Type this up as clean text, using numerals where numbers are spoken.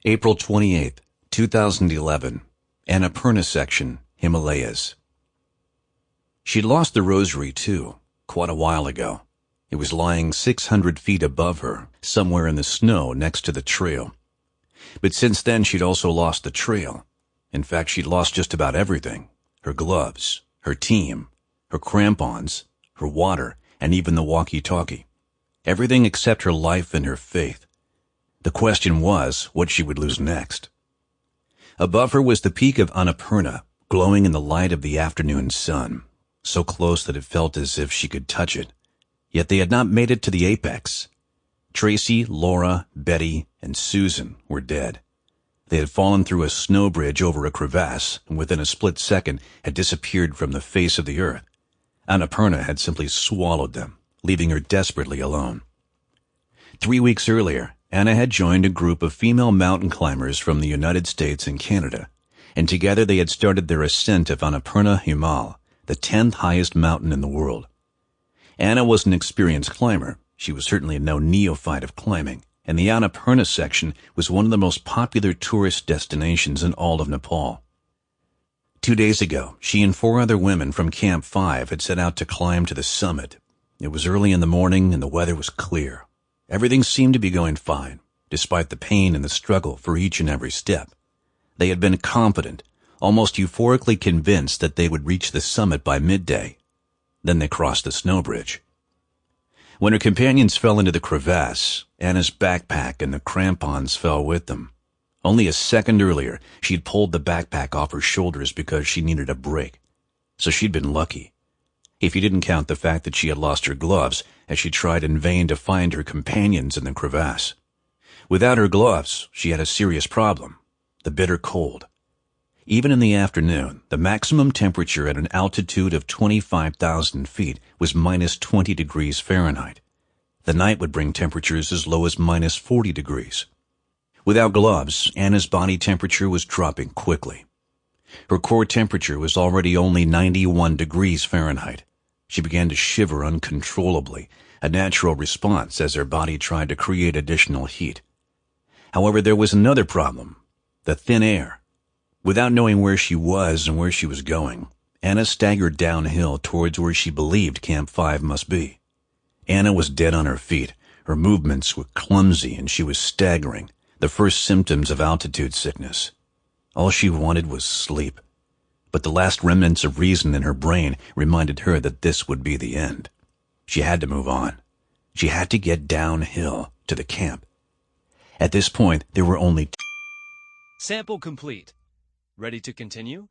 April 28th, 2011, Annapurna Section, Himalayas. She'd lost the rosary, too, quite a while ago. It was lying 600 feet above her, somewhere in the snow next to the trail. But since then, she'd also lost the trail. In fact, she'd lost just about everything. Her gloves, her team, her crampons, her water, and even the walkie-talkie. Everything except her life and her faith. The question was what she would lose next. Above her was the peak of Annapurna, glowing in the light of the afternoon sun, so close that it felt as if she could touch it. Yet they had not made it to the apex. Tracy, Laura, Betty, and Susan were dead. They had fallen through a snow bridge over a crevasse, and within a split second had disappeared from the face of the earth. Annapurna had simply swallowed them, leaving her desperately alone. 3 weeks earlier, Anna had joined a group of female mountain climbers from the United States and Canada, and together they had started their ascent of Annapurna Himal, the 10th highest mountain in the world. Anna was an experienced climber. She was certainly no neophyte of climbing, and the Annapurna section was one of the most popular tourist destinations in all of Nepal. 2 days ago, she and 4 other women from Camp 5 had set out to climb to the summit. It was early in the morning and the weather was clear. Everything seemed to be going fine, despite the pain and the struggle for each and every step. They had been confident, almost euphorically convinced that they would reach the summit by midday. Then they crossed the snow bridge. When her companions fell into the crevasse, Anna's backpack and the crampons fell with them. Only a second earlier, she'd pulled the backpack off her shoulders because she needed a break. So she'd been lucky. If you didn't count the fact that she had lost her gloves as she tried in vain to find her companions in the crevasse. Without her gloves, she had a serious problem: the bitter cold. Even in the afternoon, the maximum temperature at an altitude of 25,000 feet was minus 20 degrees Fahrenheit. The night would bring temperatures as low as minus 40 degrees. Without gloves, Anna's body temperature was dropping quickly. Her core temperature was already only 91 degrees Fahrenheit. She began to shiver uncontrollably, a natural response as her body tried to create additional heat. However, there was another problem: the thin air. Without knowing where she was and where she was going, Anna staggered downhill towards where she believed Camp 5 must be. Anna was dead on her feet. Her movements were clumsy and she was staggering, the first symptoms of altitude sickness. All she wanted was sleep. But the last remnants of reason in her brain reminded her that this would be the end. She had to move on. She had to get downhill to the camp. At this point, there were only Sample complete. Ready to continue?